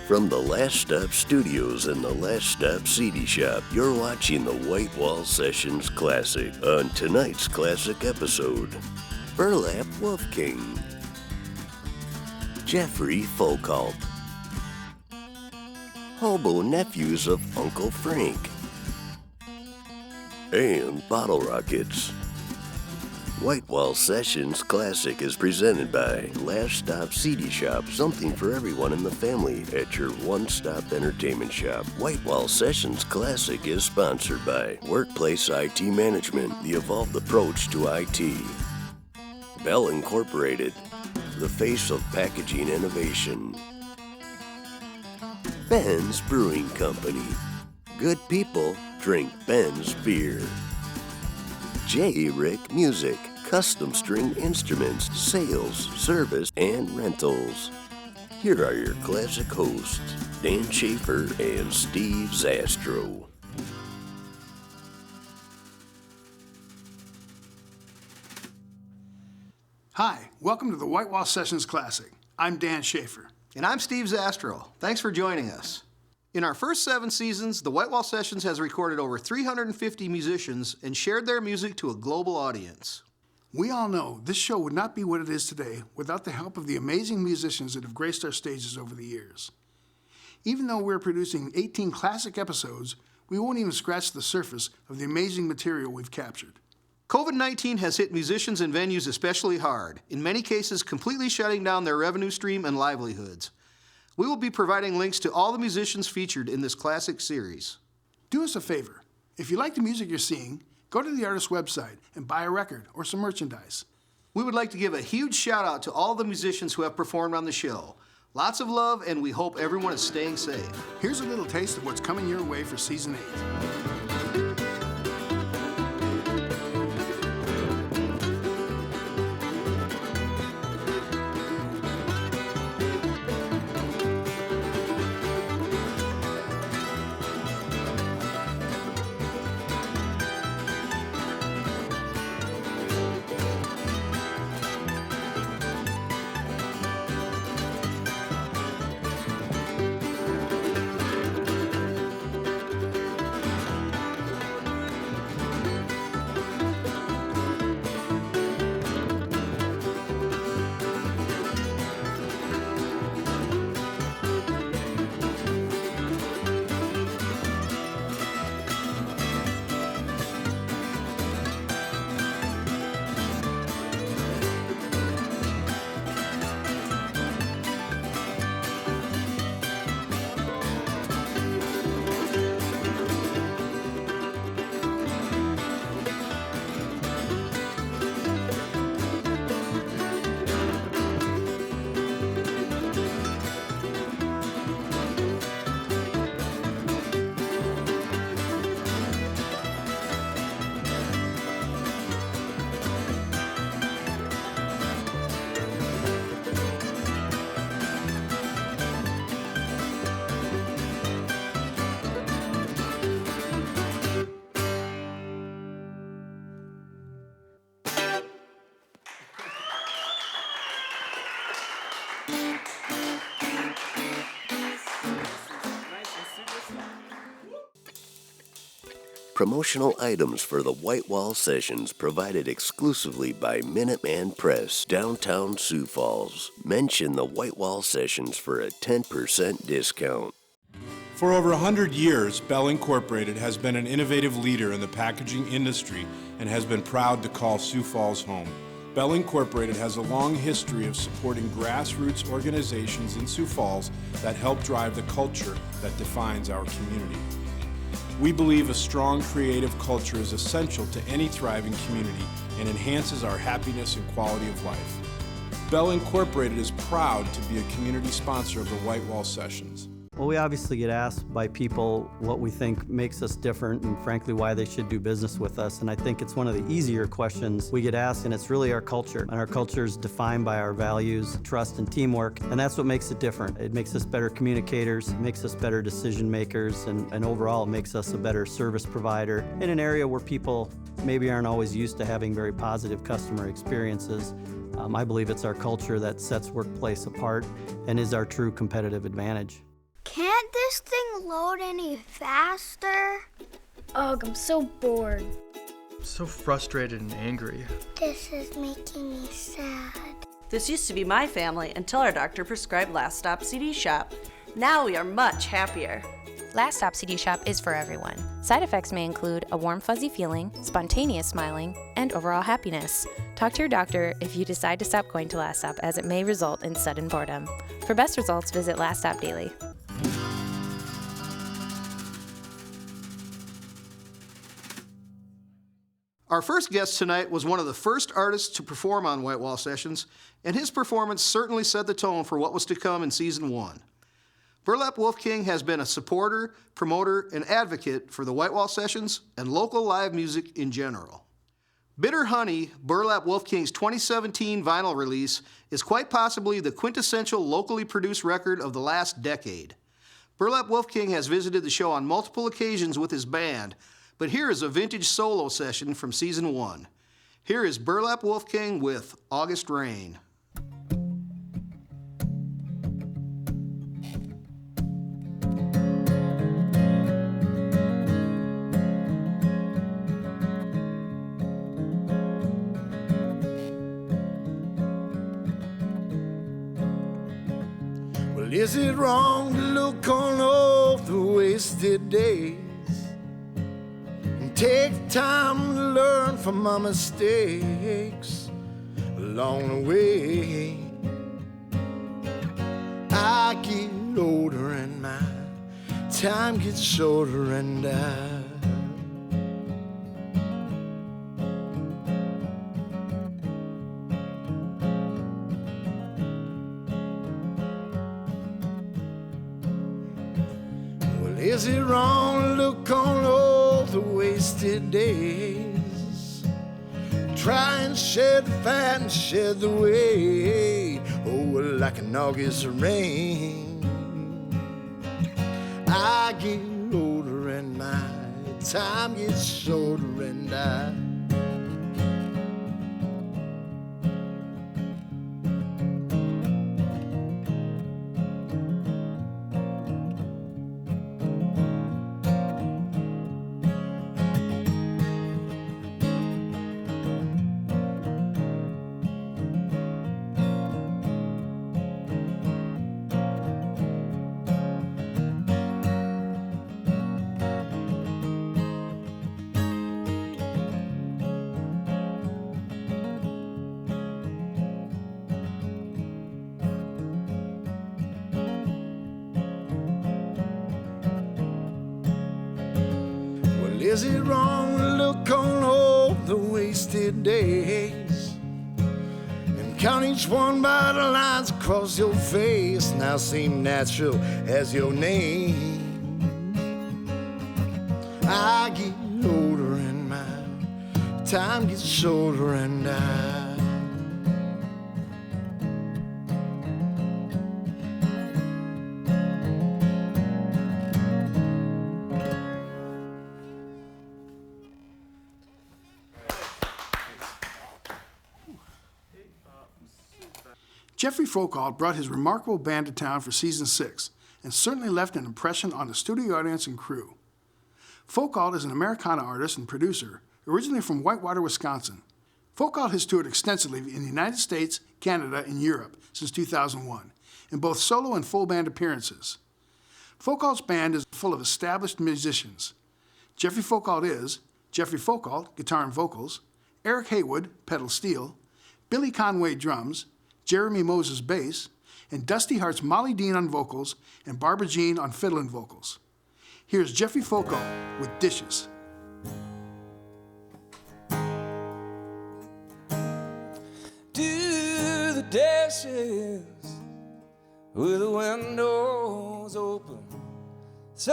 From the Last Stop Studios and the Last Stop CD Shop, you're watching the White Wall Sessions Classic. On tonight's classic episode, Burlap Wolf King, Jeffrey Folkalt, Hobo Nephews of Uncle Frank, and Bottle Rockets. White Wall Sessions Classic is presented by Last Stop CD Shop, something for everyone in the family at your one-stop entertainment shop. White Wall Sessions Classic is sponsored by Workplace IT Management, the evolved approach to IT. Bell Incorporated, the face of packaging innovation. Ben's Brewing Company. Good people drink Ben's beer. J. Rick Music, custom string instruments, sales, service, and rentals. Here are your classic hosts, Dan Schaefer and Steve Zastro. Hi, welcome to the White Wall Sessions Classic. I'm Dan Schaefer. And I'm Steve Zastro. Thanks for joining us. In our first 7 seasons, the White Wall Sessions has recorded over 350 musicians and shared their music to a global audience. We all know this show would not be what it is today without the help of the amazing musicians that have graced our stages over the years. Even though we're producing 18 classic episodes, we won't even scratch the surface of the amazing material we've captured. COVID-19 has hit musicians and venues especially hard, in many cases completely shutting down their revenue stream and livelihoods. We will be providing links to all the musicians featured in this classic series. Do us a favor. If you like the music you're seeing, go to the artist's website and buy a record or some merchandise. We would like to give a huge shout out to all the musicians who have performed on the show. Lots of love, and we hope everyone is staying safe. Here's a little taste of what's coming your way for Season 8. Promotional items for the White Wall Sessions provided exclusively by Minuteman Press, downtown Sioux Falls. Mention the White Wall Sessions for a 10% discount. For over 100 years, Bell Incorporated has been an innovative leader in the packaging industry and has been proud to call Sioux Falls home. Bell Incorporated has a long history of supporting grassroots organizations in Sioux Falls that help drive the culture that defines our community. We believe a strong creative culture is essential to any thriving community and enhances our happiness and quality of life. Bell Incorporated is proud to be a community sponsor of the White Wall Sessions. Well, we obviously get asked by people what we think makes us different and frankly why they should do business with us. And I think it's one of the easier questions we get asked, and it's really our culture. And our culture is defined by our values, trust, and teamwork. And that's what makes it different. It makes us better communicators, it makes us better decision makers, and overall it makes us a better service provider in an area where people maybe aren't always used to having very positive customer experiences. I believe it's our culture that sets Workplace apart and is our true competitive advantage. this thing load any faster? Ugh, I'm so bored. I'm so frustrated and angry. This is making me sad. This used to be my family until our doctor prescribed Last Stop CD Shop. Now we are much happier. Last Stop CD Shop is for everyone. Side effects may include a warm, fuzzy feeling, spontaneous smiling, and overall happiness. Talk to your doctor if you decide to stop going to Last Stop, as it may result in sudden boredom. For best results, visit Last Stop Daily. Our first guest tonight was one of the first artists to perform on White Wall Sessions, and his performance certainly set the tone for what was to come in Season 1. Burlap Wolf King has been a supporter, promoter, and advocate for the White Wall Sessions and local live music in general. Bitter Honey, Burlap Wolf King's 2017 vinyl release, is quite possibly the quintessential locally produced record of the last decade. Burlap Wolf King has visited the show on multiple occasions with his band, but here is a vintage solo session from Season 1. Here is Burlap Wolf King with August Rain. Well, is it wrong to look on all the wasted days and take the time to learn from my mistakes along the way? I get older and my time gets shorter, and is it wrong to look on all the wasted days? Try and shed the fat and shed the weight, oh, like an August rain. I get older and my time gets shorter, and is it wrong to look on all the wasted days and count each one by the lines across your face, now seem natural as your name? I get older and my time gets shorter, and Jeffrey Folkald brought his remarkable band to town for Season 6 and certainly left an impression on the studio audience and crew. Folkald is an Americana artist and producer, originally from Whitewater, Wisconsin. Folkald has toured extensively in the United States, Canada, and Europe since 2001, in both solo and full band appearances. Folkald's band is full of established musicians. Jeffrey Folkald is Jeffrey Folkald, guitar and vocals, Eric Haywood, pedal steel, Billy Conway, drums, Jeremy Moses, bass, and Dusty Hart's Molly Dean on vocals and Barbara Jean on fiddle and vocals. Here's Jeffrey Folkald with Dishes. Do the dishes with the windows open, so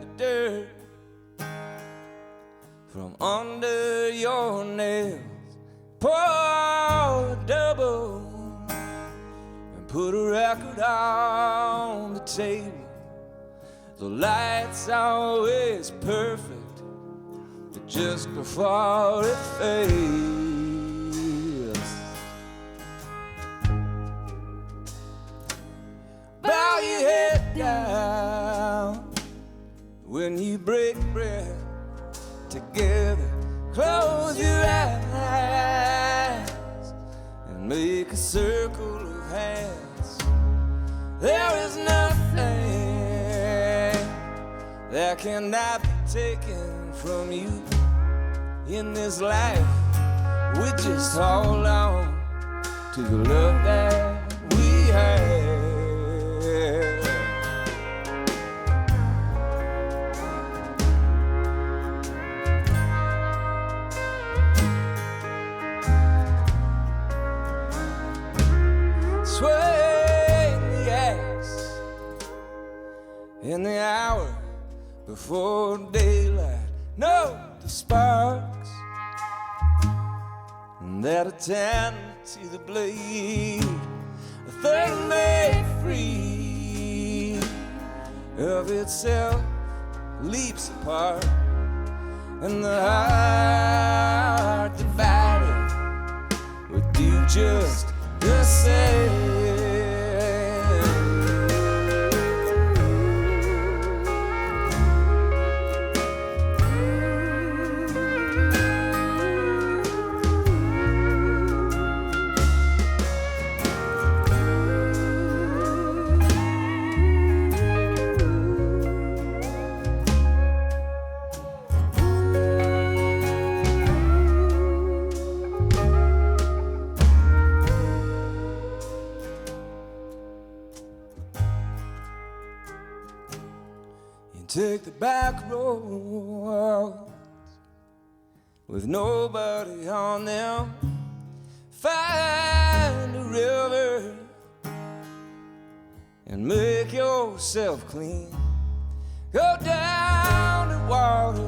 the dirt from under your nails. Pour a double and put a record on the table. The light's always perfect, but just before it fades, bow your head down when you break bread together, close your eyes and make a circle of hands. There is nothing that cannot be taken from you in this life. We just hold on to the love that we have. Swing the axe in the hour before daylight. Note the sparks that attend to the blade. A thing made free of itself leaps apart, and the heart divided would do just the same. Take the back roads with nobody on them. Find a river and make yourself clean. Go down to water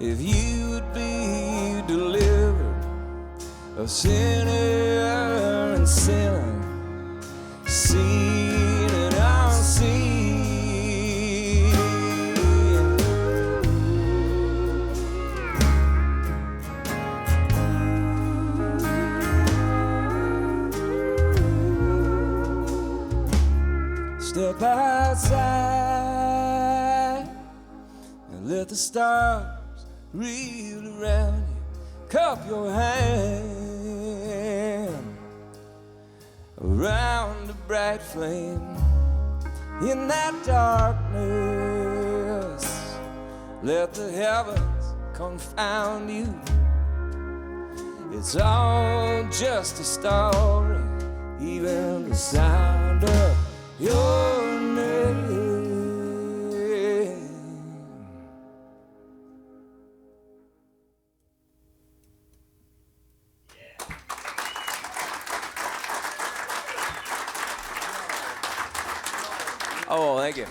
if you would be delivered of sinner and sin, seen and unseen. Step outside and let the stars reel around you. Cup your hand around a bright flame. In that darkness, let the heavens confound you. It's all just a story, even the sound of your name. Oh, thank you.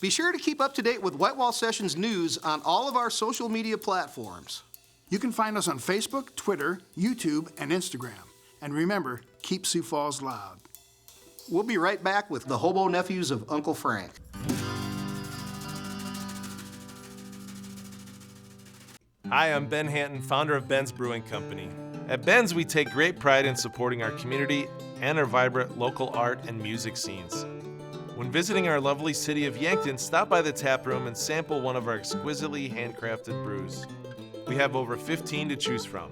Be sure to keep up to date with Whitewall Sessions news on all of our social media platforms. You can find us on Facebook, Twitter, YouTube, and Instagram. And remember, keep Sioux Falls loud. We'll be right back with the Hobo Nephews of Uncle Frank. Hi, I'm Ben Hanton, founder of Ben's Brewing Company. At Ben's, we take great pride in supporting our community and our vibrant local art and music scenes. When visiting our lovely city of Yankton, stop by the tap room and sample one of our exquisitely handcrafted brews. We have over 15 to choose from.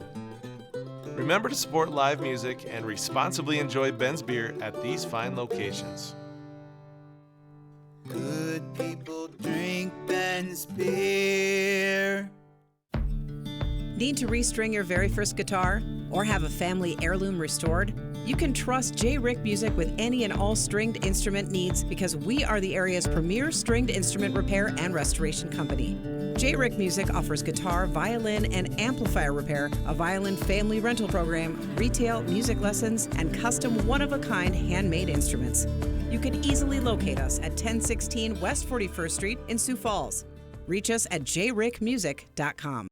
Remember to support live music and responsibly enjoy Ben's beer at these fine locations. Good people drink Ben's beer. Need to restring your very first guitar or have a family heirloom restored? You can trust J. Rick Music with any and all stringed instrument needs because we are the area's premier stringed instrument repair and restoration company. J. Rick Music offers guitar, violin, and amplifier repair, a violin family rental program, retail music lessons, and custom one-of-a-kind handmade instruments. You can easily locate us at 1016 West 41st Street in Sioux Falls. Reach us at jrickmusic.com.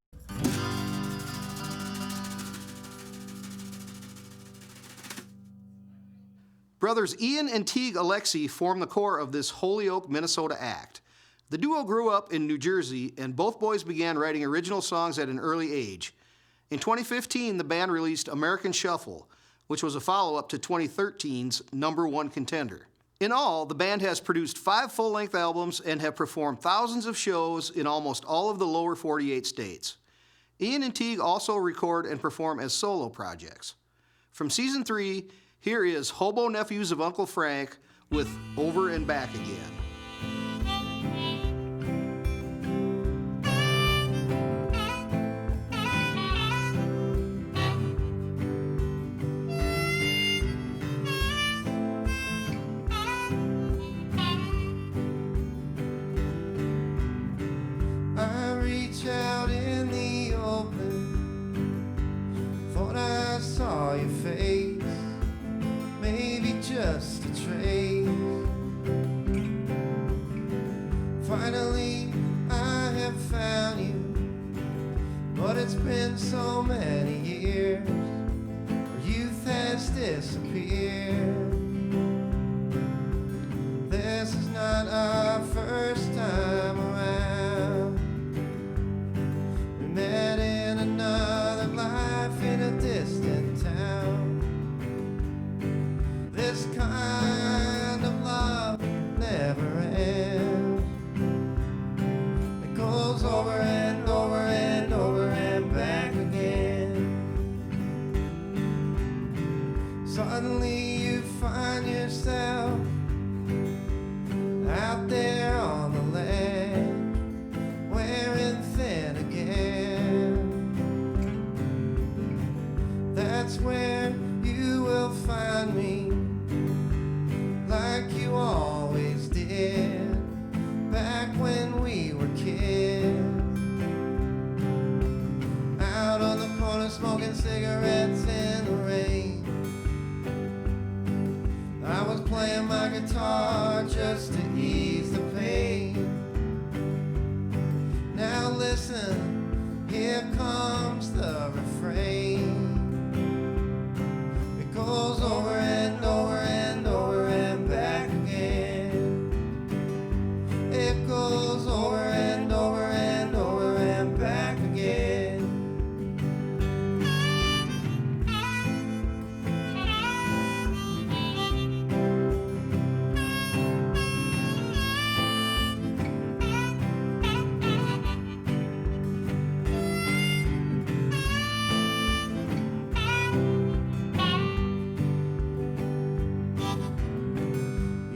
Brothers Ian and Teague Alexi form the core of this Holyoke, Minnesota act. The duo grew up in New Jersey, and both boys began writing original songs at an early age. In 2015, the band released American Shuffle, which was a follow-up to 2013's #1 contender. In all, the band has produced 5 full-length albums and have performed thousands of shows in almost all of the lower 48 states. Ian and Teague also record and perform as solo projects. From Season 3, here is Hobo Nephews of Uncle Frank with Over and Back Again. Just a trace. Finally, I have found you, but it's been so many years. Our youth has disappeared. This is not our first time around. We met in another life in a distant town. This kind of love never ends. It goes over and over and over and back again. Suddenly you find yourself out there on the ledge, wearing thin again. That's where you will find me, like you always did, back when we were kids. Out on the corner smoking cigarettes in the rain. I was playing my guitar just to ease the pain. Now listen, here comes the refrain. It goes over and over and over and back again. It goes over and over and over and back again.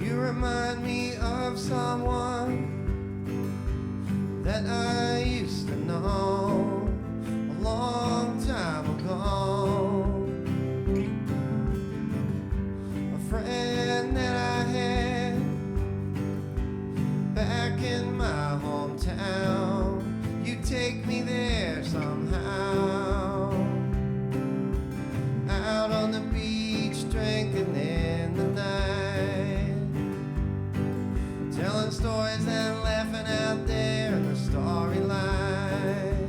Remind me of someone that I used to know a long time ago. A friend that I had back in my hometown. You take me there somehow. Out on the beach drinking in the night, telling stories and laughing out there in the starry light.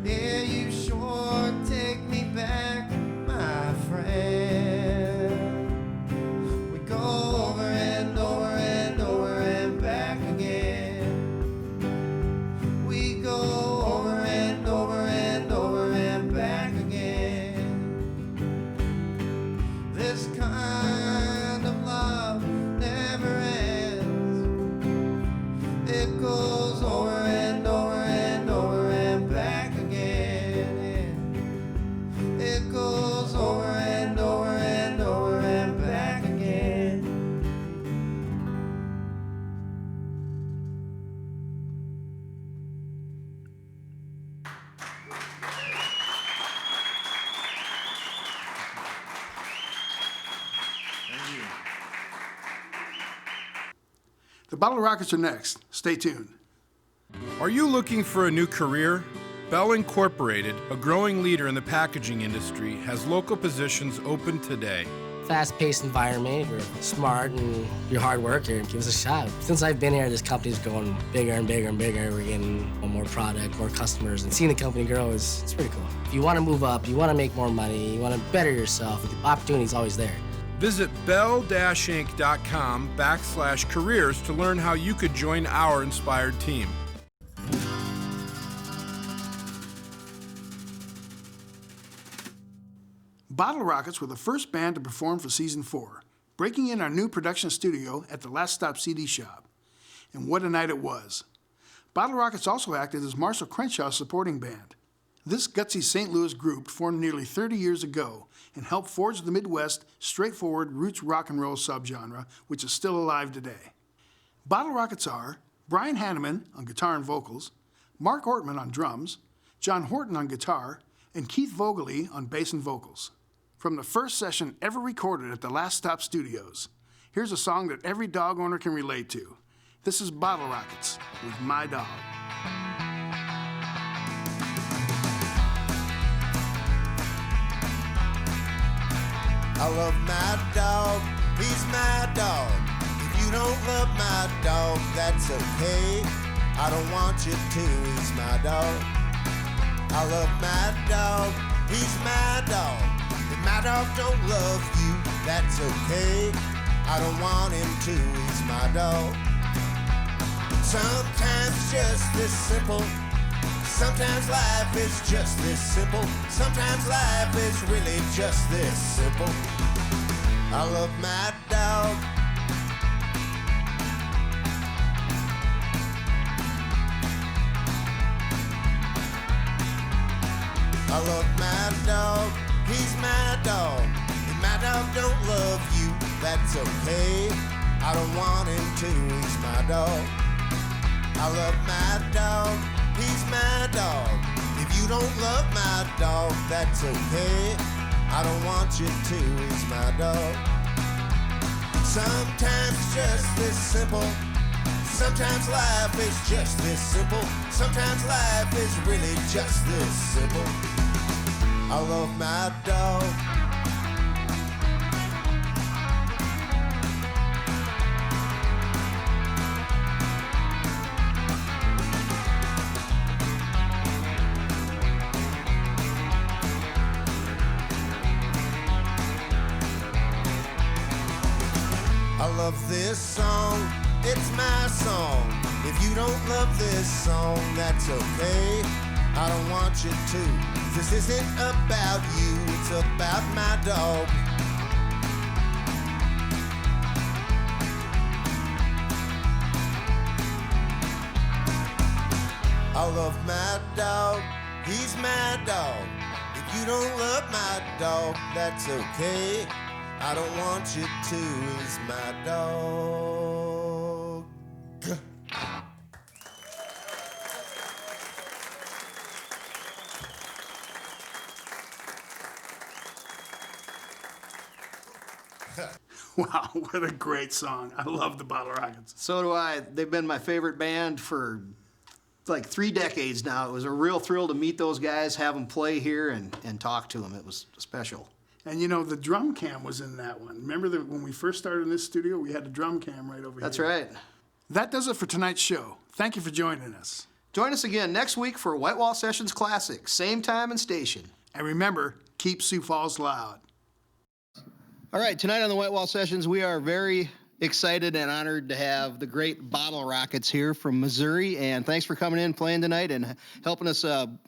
Yeah, you sure take me back, my friend. We go over and over and over and back again. We go over and over and over and back again. This kind of love never ends. It goes over and over and over and back again. It goes over and over and over and back again. The Bottle Rockets are next. Stay tuned. Are you looking for a new career? Bell Incorporated, a growing leader in the packaging industry, has local positions open today. Fast-paced environment. If you're smart and you're a hard worker, give us a shot. Since I've been here, this company's going bigger and bigger and bigger. We're getting more product, more customers, and seeing the company grow it's pretty cool. If you want to move up, you want to make more money, you want to better yourself, the opportunity's always there. Visit bell-inc.com/careers to learn how you could join our inspired team. Bottle Rockets were the first band to perform for Season 4. breaking in our new production studio at the Last Stop CD Shop. And what a night it was. Bottle Rockets also acted as Marshall Crenshaw's supporting band. This gutsy St. Louis group formed nearly 30 years ago and helped forge the Midwest straightforward roots rock and roll subgenre, which is still alive today. Bottle Rockets are Brian Hanneman on guitar and vocals, Mark Ortman on drums, John Horton on guitar, and Keith Vogeley on bass and vocals. From the first session ever recorded at the Last Stop Studios, here's a song that every dog owner can relate to. This is Bottle Rockets with My Dog. I love my dog, he's my dog. If you don't love my dog, that's okay. I don't want you to, he's my dog. I love my dog, he's my dog. If my dog don't love you, that's okay. I don't want him to, he's my dog. Sometimes it's just this simple. Sometimes life is just this simple. Sometimes life is really just this simple. I love my dog. I love my dog. He's my dog. If my dog don't love you, that's okay. I don't want him to, he's my dog. I love my dog. He's my dog. If you don't love my dog, that's okay. I don't want you to, he's my dog. Sometimes it's just this simple. Sometimes life is just this simple. Sometimes life is really just this simple. I love my dog. I love this song, it's my song. If you don't love this song, that's okay. I don't want you to. This isn't about you, it's about my dog. I love my dog, he's my dog. If you don't love my dog, that's okay. I don't want you to, he's my dog. Wow, what a great song. I love the Bottle Rockets. So do I. They've been my favorite band for like 3 decades now. It was a real thrill to meet those guys, have them play here, and talk to them. It was special. And you know, the drum cam was in that one. Remember that when we first started in this studio, we had the drum cam right over here. That's right. That does it for tonight's show. Thank you for joining us. Join us again next week for White Wall Sessions Classic, same time and station. And remember, keep Sioux Falls loud. All right, tonight on the White Wall Sessions, we are very excited and honored to have the great Bottle Rockets here from Missouri. And thanks for coming in, playing tonight, and helping us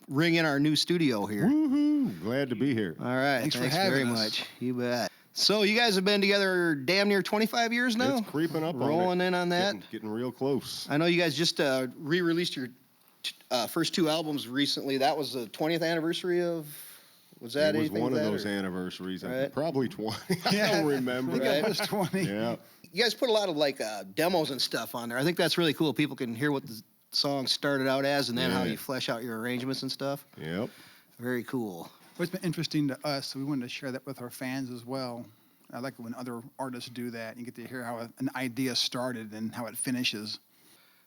ring in our new studio here. Woohoo! Glad to be here. All right, thanks for having very us. much. You bet. So you guys have been together damn near 25 years now? It's creeping up Rolling in on that. Getting real close. I know you guys just re-released your first 2 albums recently. That was the 20th anniversary of... Was that it was anything one of that, those or? anniversars. Right. Probably 20. I don't remember. I think it was 20. Yeah. You guys put a lot of like demos and stuff on there. I think that's really cool. People can hear what the song started out as, and then how you flesh out your arrangements and stuff. Yep. Very cool. Well, it's been interesting to us, so we wanted to share that with our fans as well. I like it when other artists do that. You get to hear how an idea started and how it finishes.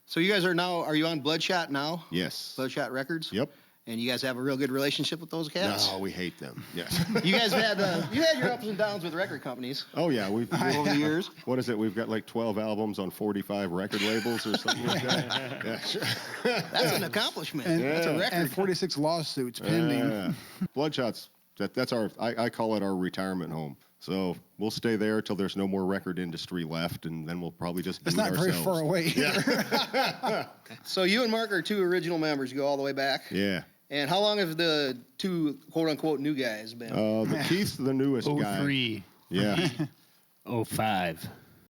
So you guys are you on Bloodshot now? Yes. Bloodshot Records? Yep. And you guys have a real good relationship with those cats? No, we hate them. Yes. You guys had your ups and downs with record companies. Oh yeah, we've over the years. What is it? We've got like 12 albums on 45 record labels or something like that. Yeah. That's an accomplishment. And, That's a record. And 46 lawsuits pending. Yeah. Bloodshot's that's our I call it our retirement home. So we'll stay there till there's no more record industry left, and then we'll probably just do it's it not ourselves. very far away. Yeah. So you and Mark are 2 original members. You go all the way back. Yeah. And how long have the 2 quote-unquote new guys been? Keith's the newest guy. 03. Yeah. 05.